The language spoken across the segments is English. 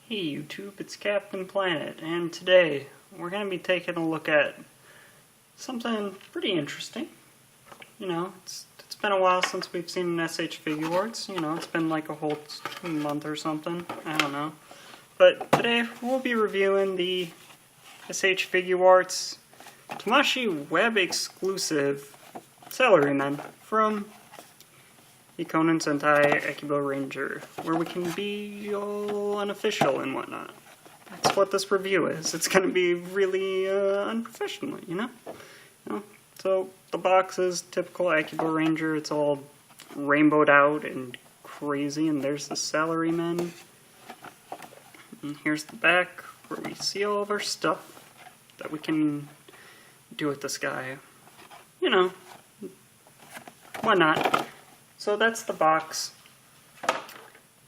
Hey YouTube, it's CaptPlanet, and today we're going to be taking a look at something pretty interesting. You know, it's been a while since we've seen an SH Figuarts. You know, it's been like a whole month or something. I don't know. But today we'll be reviewing the SH Figuarts Tamashii web exclusive Salarymen from the Conan Sentai Akibo Ranger, where we can be all unofficial and whatnot. That's what this review is. It's going to be really unprofessional, you know? So the box is typical Akibo Ranger. It's all rainbowed out and crazy, and there's the Salarymen. And here's the back, where we see all of our stuff that we can do with this guy. You know, why not? So that's the box,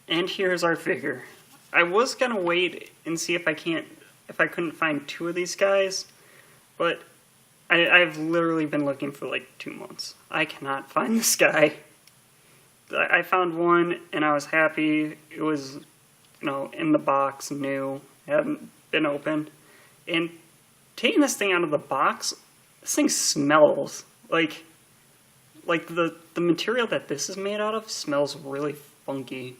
and here's our figure. I was gonna wait and see if I couldn't find two of these guys, but I've literally been looking for like 2 months. I cannot find this guy. I found one, and I was happy. It was, you know, in the box, new, hadn't been opened. And taking this thing out of the box, this thing smells like the material that this is made out of smells really funky.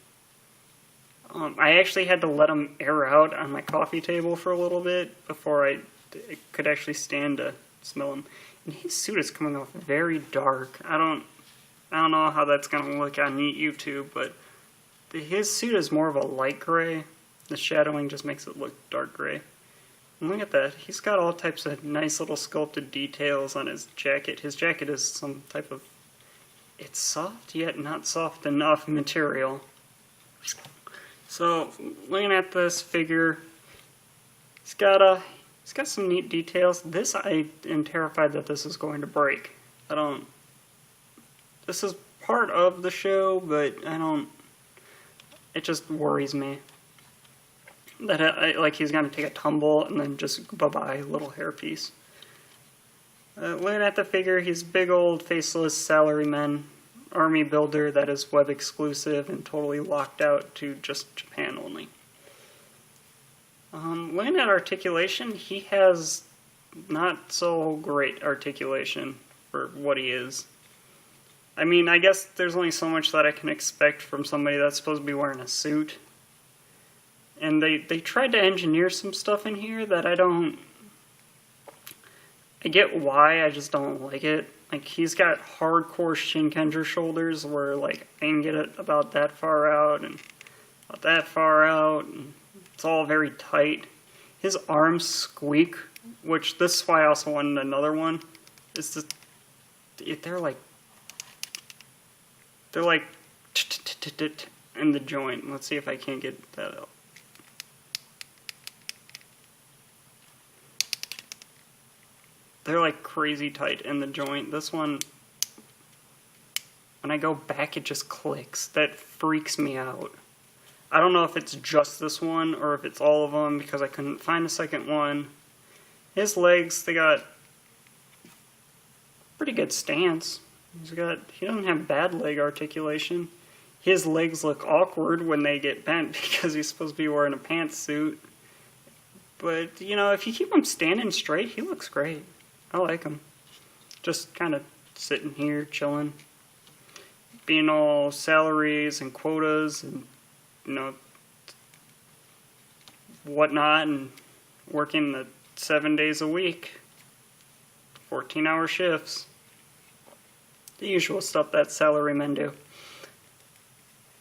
I actually had to let him air out on my coffee table for a little bit before I could actually stand to smell him. And his suit is coming off very dark. I don't know how that's gonna look on YouTube, but his suit is more of a light gray. The shadowing just makes it look dark gray. And look at that. He's got all types of nice little sculpted details on his jacket. His jacket is some type of, it's soft yet not soft enough material. So looking at this figure, he's got some neat details. This, I am terrified that this is going to break. This is part of the show, but it just worries me that like he's gonna take a tumble and then just bye-bye little hairpiece. Looking at the figure, he's big old faceless Salaryman army builder that is web exclusive and totally locked out to just Japan only. Looking at articulation, he has not so great articulation for what he is. I mean, I guess there's only so much that I can expect from somebody that's supposed to be wearing a suit. And they tried to engineer some stuff in here that I get why, I just don't like it. Like, he's got hardcore Shinkenger shoulders where, like, I can get it about that far out and about that far out, and it's all very tight. His arms squeak, which this is why I also wanted another one. It's just, they're like in the joint. Let's see if I can't get that out. They're like crazy tight in the joint. This one, when I go back, it just clicks. That freaks me out. I don't know if it's just this one or if it's all of them because I couldn't find a second one. His legs, they got pretty good stance. He doesn't have bad leg articulation. His legs look awkward when they get bent because he's supposed to be wearing a pantsuit. But, you know, if you keep him standing straight, he looks great. I like him. Just kind of sitting here, chilling. Being all salaries and quotas and, you know, whatnot, and working the 7 days a week. 14-hour shifts. The usual stuff that salarymen do.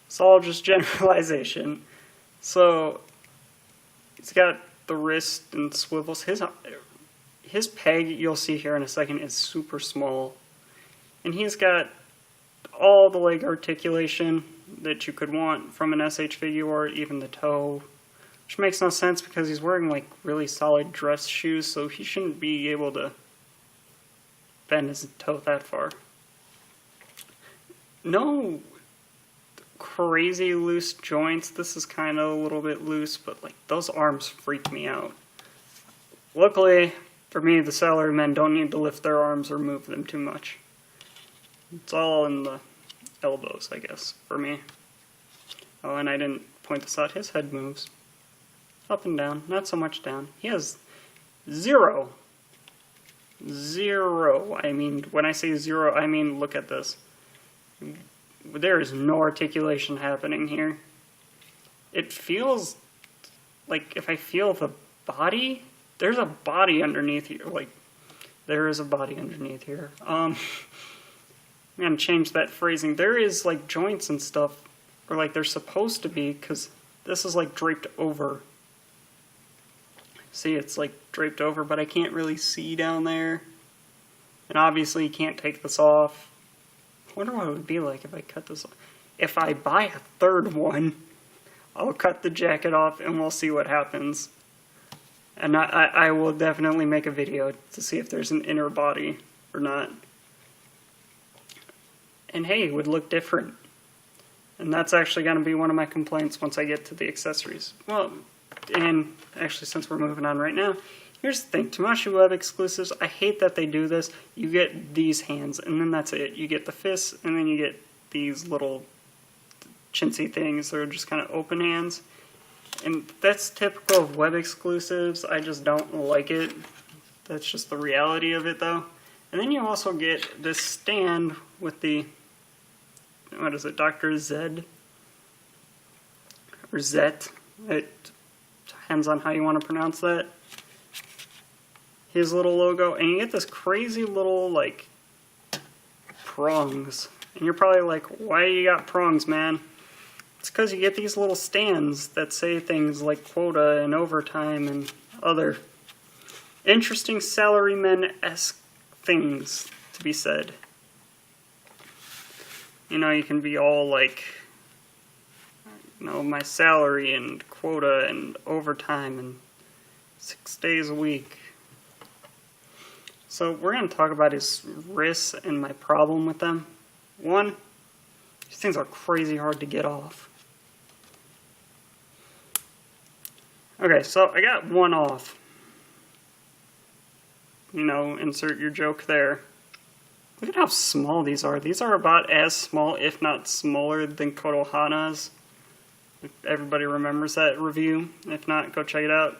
It's all just generalization. So, he's got the wrist and swivels. His peg, you'll see here in a second, is super small. And he's got all the leg articulation that you could want from an SH Figuart, even the toe. Which makes no sense because he's wearing like really solid dress shoes, so he shouldn't be able to bend his toe that far. No crazy loose joints. This is kind of a little bit loose, but like those arms freak me out. Luckily, for me, the Salarymen don't need to lift their arms or move them too much. It's all in the elbows, I guess, for me. Oh, and I didn't point this out. His head moves. Up and down, not so much down. He has zero. I mean, when I say zero, I mean, look at this. There is no articulation happening here. It feels like if I feel the body, there's a body underneath here. Like, there is a body underneath here. I'm gonna change that phrasing. There is like joints and stuff, or like they're supposed to be, because this is like draped over. See, it's like draped over, but I can't really see down there. And obviously you can't take this off. I wonder what it would be like if I cut this off. If I buy a third one, I'll cut the jacket off and we'll see what happens. And I will definitely make a video to see if there's an inner body or not. And hey, it would look different. And that's actually going to be one of my complaints once I get to the accessories. Well, and actually since we're moving on right now, here's the thing. Tamashii Web exclusives, I hate that they do this. You get these hands and then that's it. You get the fists and then you get these little chintzy things. They're just kind of open hands. And that's typical of web exclusives. I just don't like it. That's just the reality of it though. And then you also get this stand with the, what is it, Dr. Zed? Or Zet? It depends on how you want to pronounce that. His little logo. And you get this crazy little, like, prongs. And you're probably like, why you got prongs, man? It's because you get these little stands that say things like quota and overtime and other interesting salaryman-esque things to be said. You know, you can be all like, you know, my salary and quota and overtime and 6 days a week. So we're going to talk about his wrists and my problem with them. One, these things are crazy hard to get off. Okay, so I got one off. You know, insert your joke there. Look at how small these are. These are about as small, if not smaller, than Konohana's. If everybody remembers that review. If not, go check it out.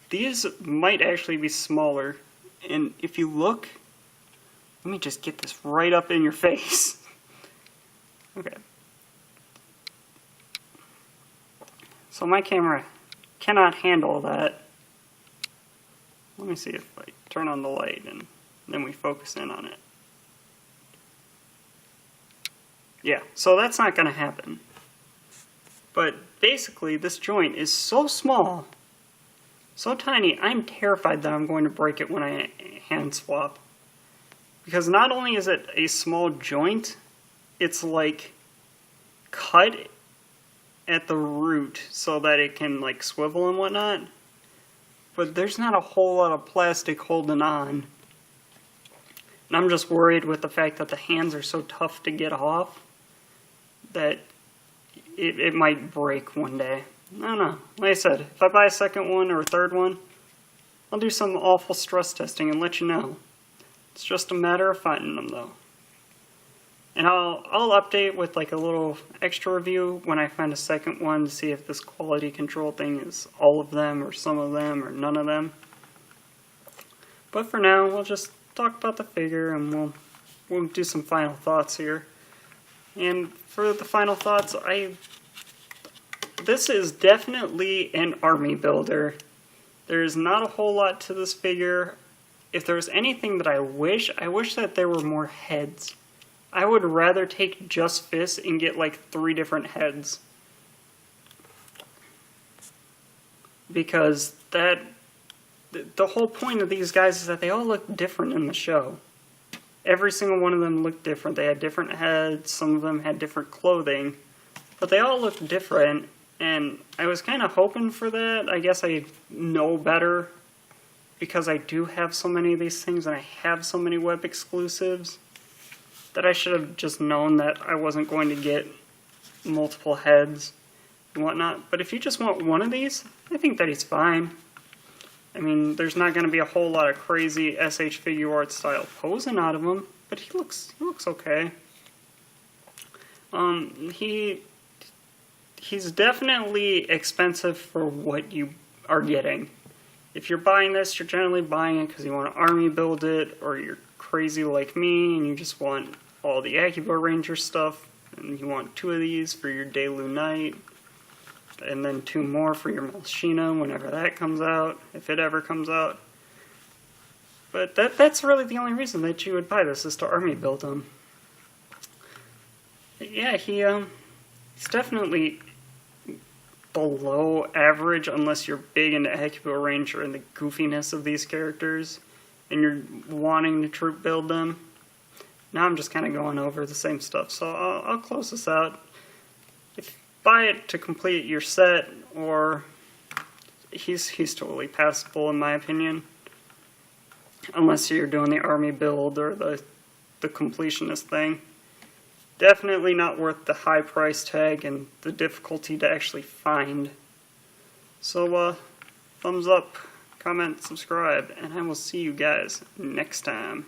These might actually be smaller. And if you look, let me just get this right up in your face. Okay. So my camera cannot handle that. Let me see if I turn on the light and then we focus in on it. Yeah, so that's not going to happen. But basically, this joint is so small, so tiny, I'm terrified that I'm going to break it when I hand swap. Because not only is it a small joint, it's like cut at the root so that it can like swivel and whatnot. But there's not a whole lot of plastic holding on. And I'm just worried with the fact that the hands are so tough to get off that it might break one day. I don't know. Like I said, if I buy a second one or a third one, I'll do some awful stress testing and let you know. It's just a matter of finding them though. And I'll update with like a little extra review when I find a second one to see if this quality control thing is all of them or some of them or none of them. But for now, we'll just talk about the figure and we'll do some final thoughts here. And for the final thoughts, this is definitely an army builder. There's not a whole lot to this figure. If there's anything that I wish that there were more heads. I would rather take just fists and get like 3 different heads. Because the whole point of these guys is that they all look different in the show. Every single one of them looked different. They had different heads, some of them had different clothing, but they all looked different, and I was kind of hoping for that. I guess I know better because I do have so many of these things and I have so many web exclusives that I should have just known that I wasn't going to get multiple heads and whatnot. But if you just want one of these, I think that he's fine. I mean, there's not going to be a whole lot of crazy SH Figuarts style posing out of him, but he looks okay. He's definitely expensive for what you are getting. If you're buying this, you're generally buying it because you want to army build it, or you're crazy like me and you just want all the Akiba Ranger stuff, and you want 2 of these for your Delu Knight, and then 2 more for your Malshina whenever that comes out, if it ever comes out. But that's really the only reason that you would buy this, is to army build him. Yeah, he's definitely below average unless you're big into Akiba Ranger and the goofiness of these characters and you're wanting to troop build them. Now I'm just kind of going over the same stuff, so I'll close this out. If buy it to complete your set, or he's totally passable in my opinion. Unless you're doing the army build or the completionist thing. Definitely not worth the high price tag and the difficulty to actually find. So, thumbs up, comment, subscribe, and I will see you guys next time.